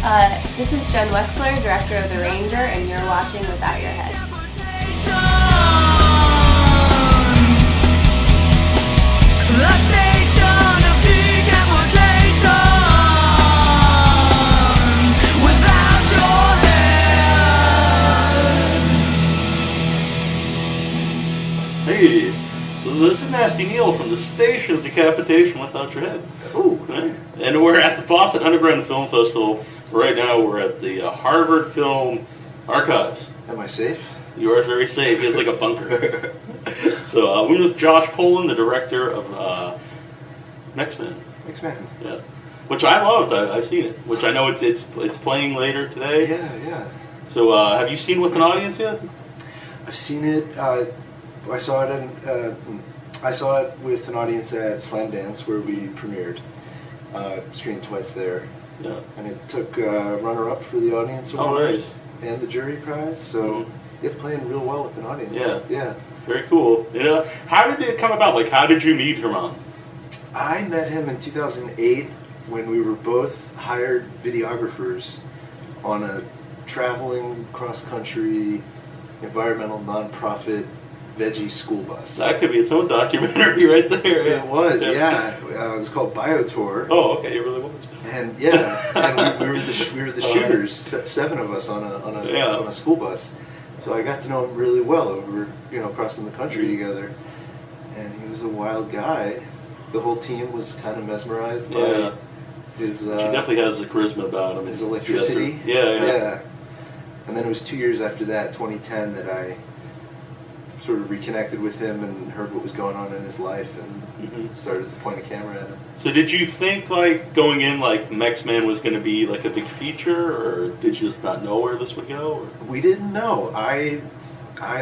This is Jen Wexler, director of The Ranger, and you're watching Without Your Head. Hey, so this is Nasty Neil from the Station of Decapitation Without Your Head. Ooh. Right? And we're at the Boston Underground Film Festival. Right now we're at the Harvard Film Archives. Am I safe? You are very safe. It's like a bunker. So we're with Josh Polon, the director of Mexman. Mexman. Yeah. Which I loved. I've seen it. Which I know it's playing later today. Yeah. So have you seen With an Audience yet? I've seen it. I saw it with an audience at Slam Dance where we premiered. Screened twice there. Yeah. And it took runner-up for the audience award. Oh, nice. And the jury prize. So it's playing real well with an audience. Yeah. Very cool. How did it come about? Like, how did you meet your mom? I met him in 2008 when we were both hired videographers on a traveling cross-country environmental nonprofit veggie school bus. That could be its own documentary right there. It was, yeah. It was called BioTour. Oh, okay, it really was. And and we were the shooters, 7 of us on a school bus. So I got to know him really well over crossing the country together. And he was a wild guy. The whole team was kind of mesmerized by his. She definitely has the charisma about him. His electricity. Yeah. And then it was 2 years after that, 2010, that I sort of reconnected with him and heard what was going on in his life and started to point a camera at him. So did you think, like, going in, like, Mexman was going to be, like, a big feature, or did you just not know where this would go? Or? We didn't know. I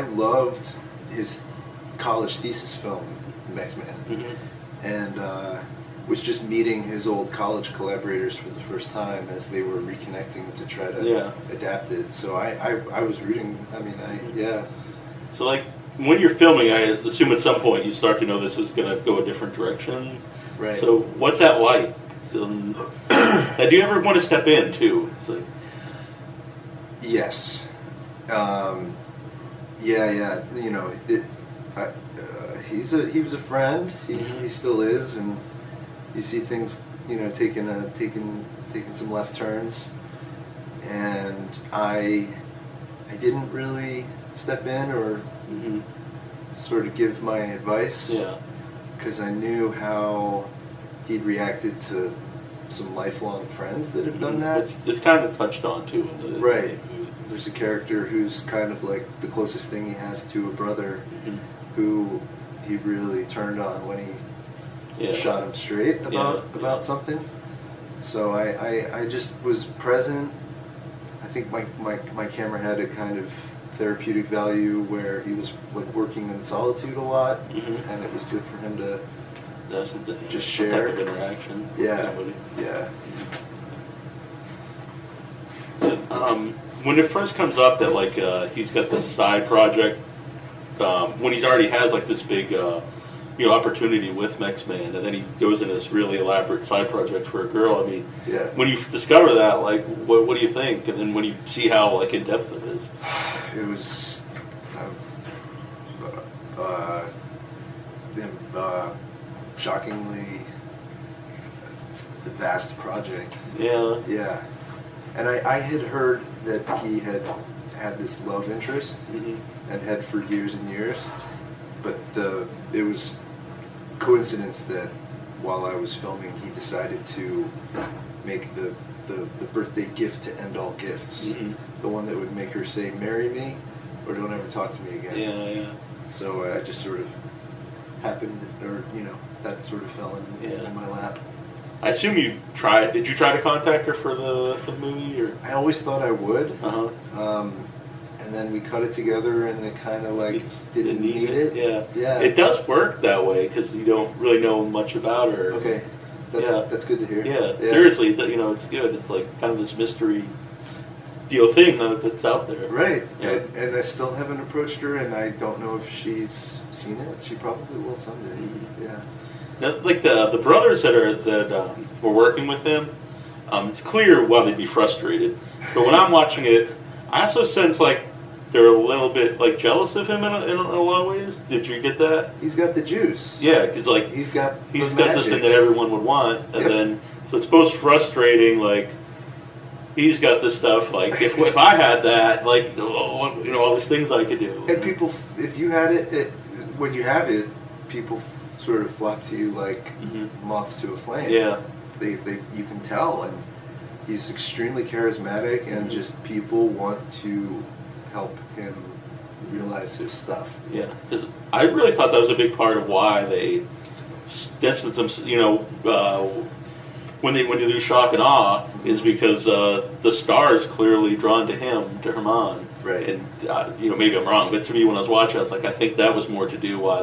loved his college thesis film, Mexman, and was just meeting his old college collaborators for the first time as they were reconnecting to try to adapt it. So I was rooting. So, like, when you're filming, I assume at some point you start to know this is going to go a different direction. Right. So what's that like? And do you ever want to step in, too? It's like... Yes. He was a friend. He still is, and you see things, taking some left turns, and I didn't really step in or sort of give my advice. Yeah. Because I knew how he'd reacted to some lifelong friends that have done that. It's kind of touched on, too. Right. There's a character who's kind of like the closest thing he has to a brother who he really turned on when he shot him straight about something. So I just was present. I think my camera had a kind of therapeutic value where he was like working in solitude a lot, and it was good for him to just share. Some type of interaction. Yeah. So, when it first comes up that like he's got this side project, when he's already has like this big opportunity with Mexman, and then he goes in this really elaborate side project for a girl. I mean, when you discover that, like, what do you think? And then when you see how like in depth it is, it was shockingly vast project. Yeah. And I had heard that he had this love interest and had for years and years, but it was coincidence that while I was filming, he decided to make the birthday gift to end all gifts, the one that would make her say, "Marry me," or "Don't ever talk to me again." Yeah. So I just sort of happened, or that sort of fell in my lap. I assume you tried. Did you try to contact her for the movie, or? I always thought I would. And then we cut it together, and it kind of like didn't need it. Yeah. It does work that way because you don't really know much about her. Okay, that's good to hear. Yeah. Seriously, it's good. It's like kind of this mystery, thing that's out there. Right. Yeah. And I still haven't approached her, and I don't know if she's seen it. She probably will someday. Yeah. Now, like the brothers that were working with him, It's clear why they'd be frustrated. But when I'm watching it, I also sense like they're a little bit like jealous of him in a lot of ways. Did you get that? He's got the juice. Yeah, because like he's got this thing that everyone would want, and then so it's both frustrating. Like he's got this stuff. Like if I had that, like all these things I could do. And people, if you had when you have it, people sort of flock to you like moths to a flame. Yeah, they you can tell, and he's extremely charismatic, and just people want to help him realize his stuff. Yeah, because I really thought that was a big part of why they distanced them. When they do shock and awe, is because the star is clearly drawn to him, to Herman. Right. And maybe I'm wrong, but to me when I was watching, I was like, I think that was more to do why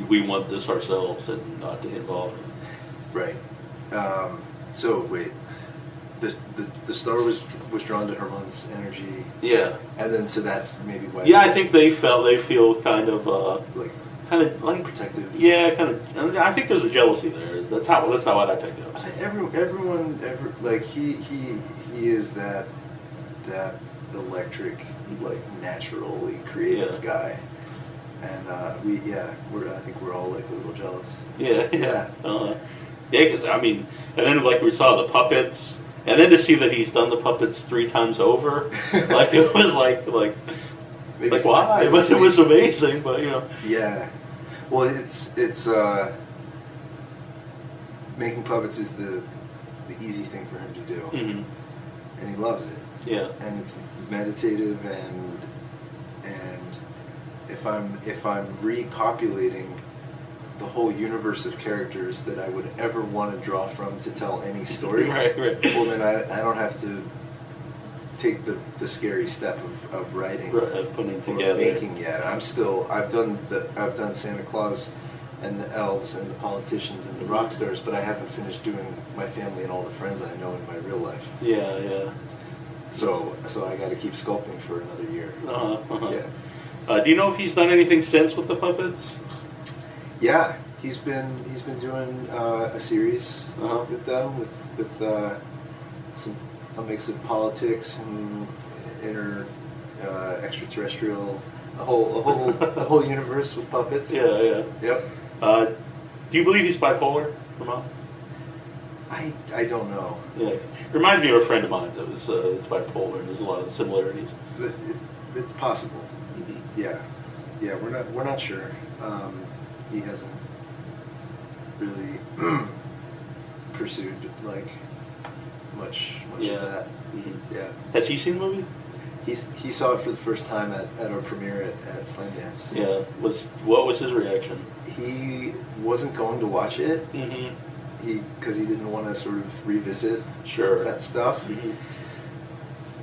we want this ourselves and not to involve him. Right. So wait. The star was drawn to Herman's energy. Yeah. And then so that's maybe why. Yeah, I think they feel kind of like protective. Yeah, kind of. I think there's a jealousy there. That's how I picked it up. Everyone like he is that electric, like naturally creative guy, and I think we're all like a little jealous. Yeah. Yeah. Because I mean, and then like we saw the puppets. And then to see that he's done the puppets 3 times over, like it was like why? But it was amazing. But Yeah, well, it's making puppets is the easy thing for him to do, and he loves it. Yeah, and it's meditative, and if I'm repopulating the whole universe of characters that I would ever want to draw from to tell any story. right. Well, then I don't have to take the scary step of writing, of putting or together, making yet. I've done Santa Claus and the elves and the politicians and the rock stars, but I haven't finished doing my family and all the friends I know in my real life. Yeah. So I got to keep sculpting for another year. Yeah. Do you know if he's done anything since with the puppets? Yeah, he's been doing a series with them with a mix of politics and extraterrestrial, a whole universe with puppets. Yeah. Yep. Do you believe he's bipolar, Vermont? I don't know. Yeah, it reminds me of a friend of mine that was it's bipolar, and there's a lot of similarities. It's possible. Yeah, we're not sure. He hasn't really pursued like much of that. Yeah. Has he seen the movie? He saw it for the first time at our premiere at Slam Dance. Yeah. What was his reaction? He wasn't going to watch it. Because he didn't want to sort of revisit that stuff.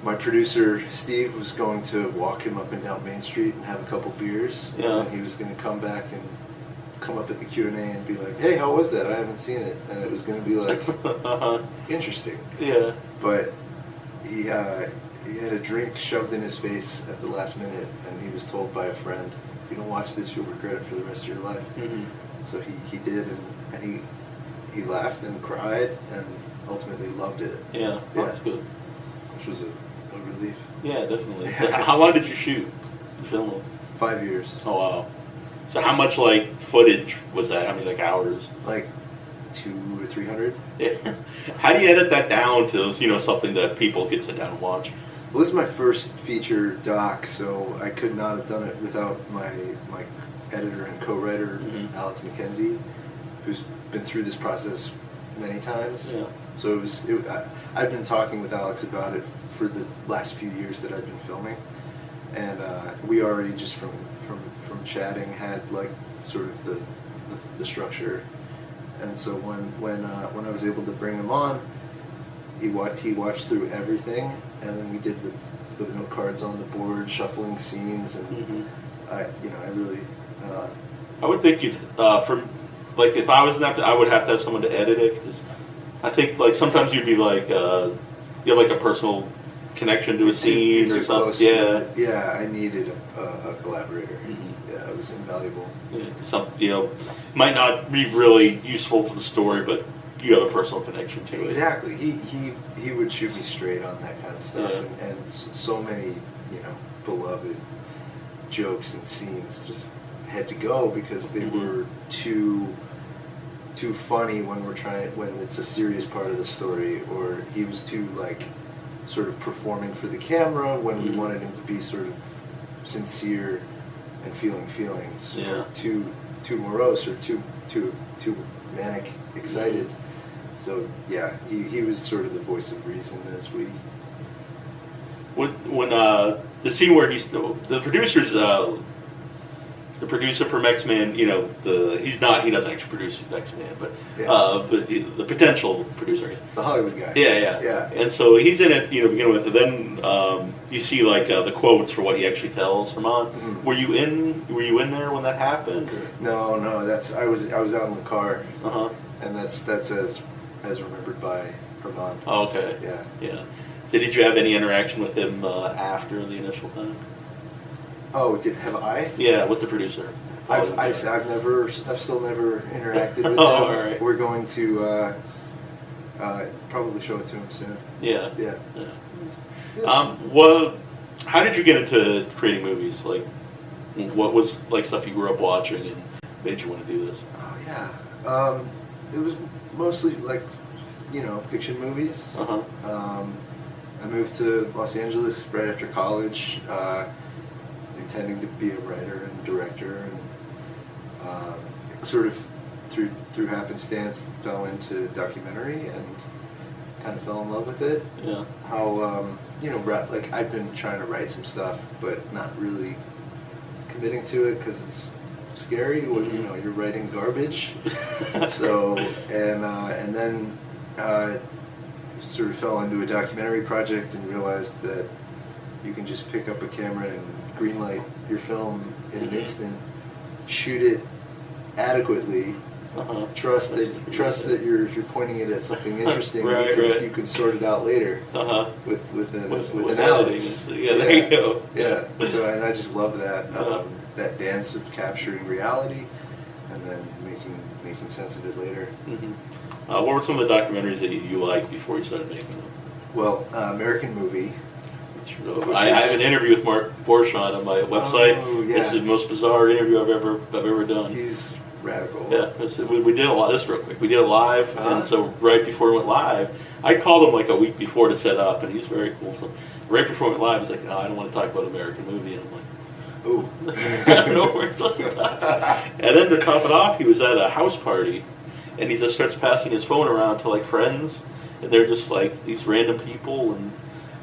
My producer Steve was going to walk him up and down Main Street and have a couple beers, and then he was going to come back and come up at the Q&A and be like, "Hey, how was that? I haven't seen it." And it was going to be like interesting. Yeah. But he had a drink shoved in his face at the last minute, and he was told by a friend, "If you don't watch this, you'll regret it for the rest of your life." So he did, and he laughed and cried and ultimately loved it. Yeah, well, that's good. Which was a relief. Yeah, definitely. How long did you shoot the film? 5 years. Oh, wow. So how much, like, footage was that? How many, like, hours? Like 200 or 300. Yeah. How do you edit that down to, something that people can sit down and watch? Well, this is my first feature doc, so I could not have done it without my editor and co-writer, Alex McKenzie, who's been through this process many times. Yeah. So I've been talking with Alex about it for the last few years that I've been filming, and we already just from chatting had like sort of the structure, and so when I was able to bring him on, he watched through everything, and then we did the note cards on the board, shuffling scenes, and I really. I would think you'd like if I was in that, I would have to have someone to edit it, because I think like sometimes you'd be like you have like a personal connection to a scene or something. Yeah, I needed a collaborator. Yeah, it was invaluable. Yeah, might not be really useful to the story, but you have a personal connection to it. Exactly. He would shoot me straight on that kind of stuff, Yeah. and so many beloved jokes and scenes just had to go because they were too funny when it's a serious part of the story, or he was too like sort of performing for the camera when we wanted him to be sort of sincere and feeling feelings, or too morose or too manic excited. So yeah, he was sort of the voice of reason as we. When the scene where he's the producer's the producer for Mexman, he doesn't actually produce Mexman, but the potential producer, I guess. The Hollywood guy. Yeah. And so he's in it, to begin with. And then you see like the quotes for what he actually tells Herman. Mm-hmm. Were you in there when that happened? Or? No. I was out in the car, and that's as remembered by Herman. Oh, okay. Yeah. So did you have any interaction with him after the initial time? Oh, have I? Yeah, with the producer. I've still never interacted with him. All right. We're going to probably show it to him soon. Yeah. Yeah. How did you get into creating movies? Like, what was like stuff you grew up watching and made you want to do this? Oh yeah. It was mostly like fiction movies. I moved to Los Angeles right after college, intending to be a writer and director, and sort of through happenstance fell into documentary and kind of fell in love with it. Yeah. How like I'd been trying to write some stuff, but not really committing to it because it's scary when you're writing garbage. So and then sort of fell into a documentary project and realized that you can just pick up a camera and greenlight your film in an instant, shoot it adequately, trust that if you're pointing it at something interesting, you can sort it out later with analysis. Yeah, there you go. Yeah. So and I just love that that dance of capturing reality and then making sense of it later. What were some of the documentaries that you liked before you started making them? Well, American Movie. I have an interview with Mark Borchardt on my website. Oh, yeah. It's the most bizarre interview I've ever done. He's radical. Yeah, we did a lot. This real quick. We did it live, and so right before we went live, I called him like a week before to set up, and he's very cool. So right before we went live, he's like, "No, I don't want to talk about American Movie," and I'm like, "Ooh, I don't know where to talk." And then to top it off, he was at a house party, and he just starts passing his phone around to like friends, and they're just like these random people and.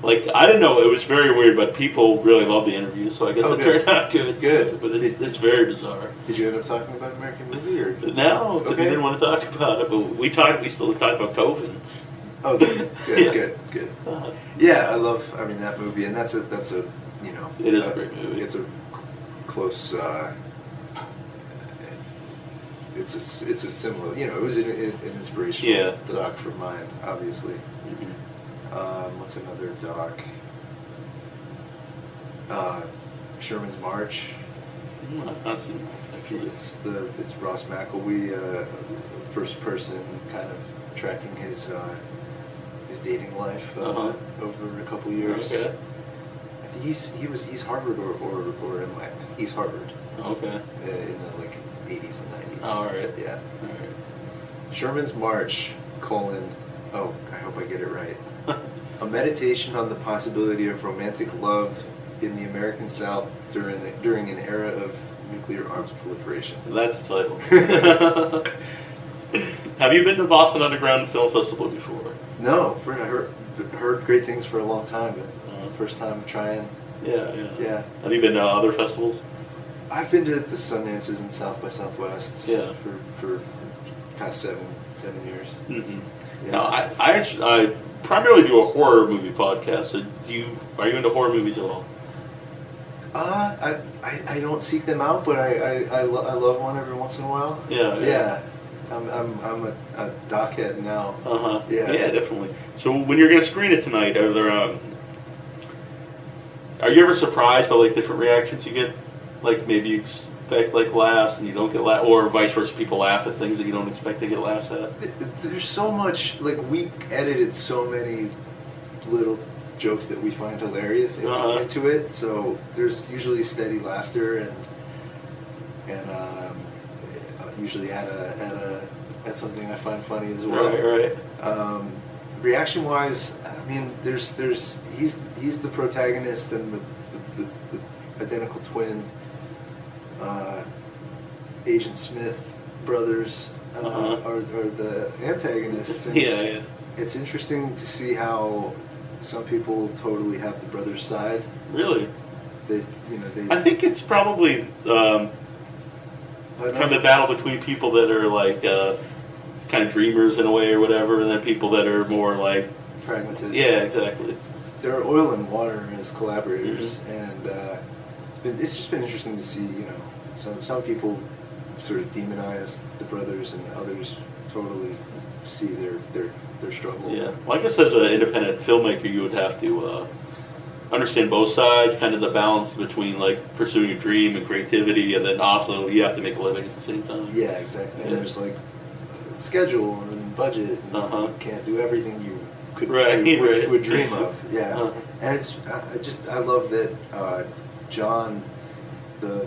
Like, I didn't know, it was very weird, but people really loved the interview, so I guess it turned out good. Good. But it's very bizarre. Did you end up talking about American Movie? Or? No, because he didn't want to talk about it, but we still talked about COVID. Oh, good. Good. Yeah, I love that movie, and that's a It is a great movie. It's a close, it's a similar, it was an inspirational doc for mine, obviously. What's another doc? Sherman's March. I've not seen that, actually. It's Ross McElwee, first person kind of tracking his dating life over a couple years. Okay. I think he's Harvard or NY. He's Harvard. Okay. In the like 80s and 90s. All right. Yeah. All right. Sherman's March, oh, I hope I get it right. A meditation on the possibility of romantic love in the American South during an era of nuclear arms proliferation. That's the title. Have you been to Boston Underground Film Festival before? No, I heard great things for a long time, but first time trying. Yeah. Have you been to other festivals? I've been to the Sundances and South by Southwest for past seven years. Mm-hmm. Yeah. Now, I primarily do a horror movie podcast. So are you into horror movies at all? I don't seek them out, but I love one every once in a while. Yeah. I'm a dockhead now. Yeah, definitely. So when you're going to screen it tonight, are you ever surprised by like different reactions you get? Like maybe expect like laughs and you don't get or vice versa, people laugh at things that you don't expect to get laughs at. There's so much, like, we edited so many little jokes that we find hilarious into it, so there's usually steady laughter and usually at something I find funny as well. Right. Reaction wise, I mean, he's the protagonist and the identical twin Agent Smith brothers are the antagonists. And yeah. It's interesting to see how some people totally have the brothers' side. Really? They. I think it's probably kind of the battle between people that are like kind of dreamers in a way or whatever, and then people that are more like pragmatists. Yeah, exactly. They're oil and water as collaborators, and it's just been interesting to see. Some people sort of demonize the brothers, and others totally see their struggle. Yeah, well, I guess as an independent filmmaker, you would have to understand both sides, kind of the balance between like pursuing your dream and creativity, and then also you have to make a living at the same time. Yeah, exactly. And there's like schedule and budget, and you can't do everything you could would dream of. Yeah, and it's I love that John, the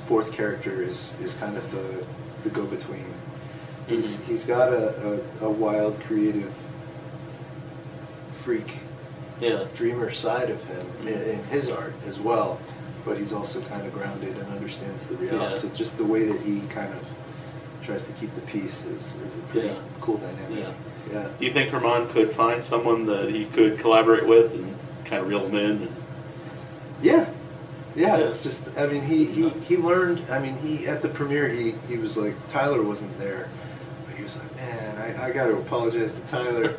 fourth character, is kind of the go-between. He's got a wild, creative, freak, dreamer side of him in his art as well, but he's also kind of grounded and understands the reality. So just the way that he kind of tries to keep the peace is a pretty cool dynamic. Yeah. Do you think Ramon could find someone that he could collaborate with and kind of reel him in? Yeah, it's just, I mean, he learned, I mean, at the premiere, he was like, Tyler wasn't there, but he was like, man, I got to apologize to Tyler.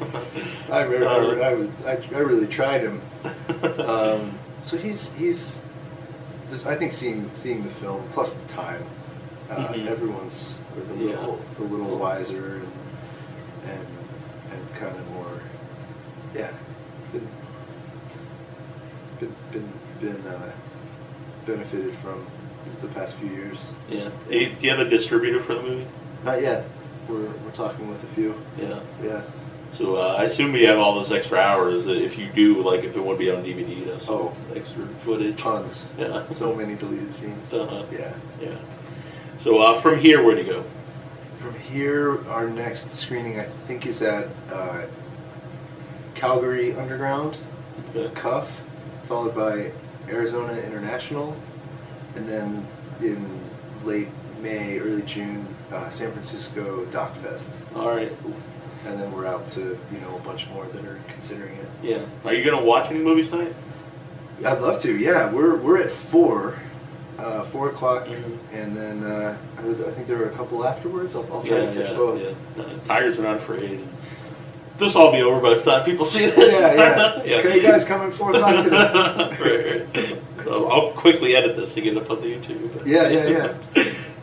I really tried him. So he's just, I think seeing the film, plus the time, everyone's a little wiser and kind of more, been benefited from the past few years. Yeah. Do you have a distributor for the movie? Not yet. We're talking with a few. Yeah. So I assume we have all those extra hours. If you do, like if it would be on DVD, that's extra footage. Tons. Yeah. So many deleted scenes. Yeah. So from here, where do you go? From here, our next screening, I think, is at Calgary Underground, Cuff, followed by Arizona International, and then in late May, early June, San Francisco Doc Fest. All right. And then we're out to a bunch more that are considering it. Yeah. Are you gonna watch any movies tonight? I'd love to. Yeah, we're at 4 o'clock, and then I think there are a couple afterwards. I'll try to catch both. Yeah. Tigers are not afraid. This will all be over by the time people see this. Yeah. Can you guys come at 4 o'clock today? Right. I'll quickly edit this to get it up on the YouTube. But. Yeah.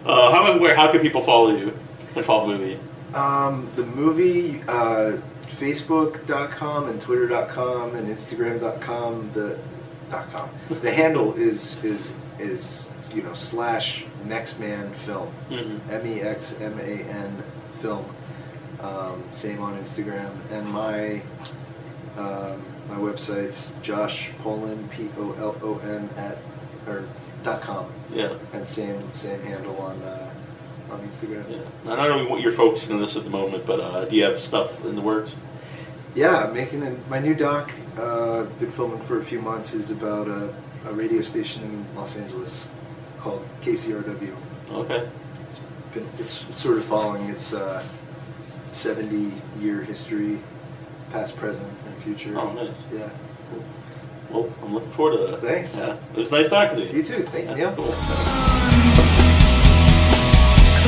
How can people follow you and follow the movie? The movie, Facebook.com and Twitter.com and Instagram.com. The handle is / Mexman Film. MEXMAN Film. Same on Instagram, and my website's Josh Polon POLON .com. Yeah. And same handle on Instagram. Yeah. I don't know what you're focusing on this at the moment, but do you have stuff in the works? Yeah, my new doc. Been filming for a few months. Is about a radio station in Los Angeles called KCRW. Okay. It's sort of following its 70-year history, past, present, and future. Oh, nice. Yeah. Cool. Well, I'm looking forward to that. Thanks. Yeah. It was nice talking to you. You too. Thank you. Cool.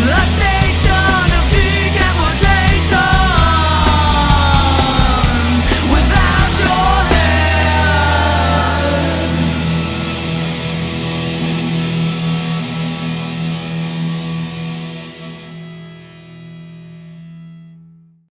Let's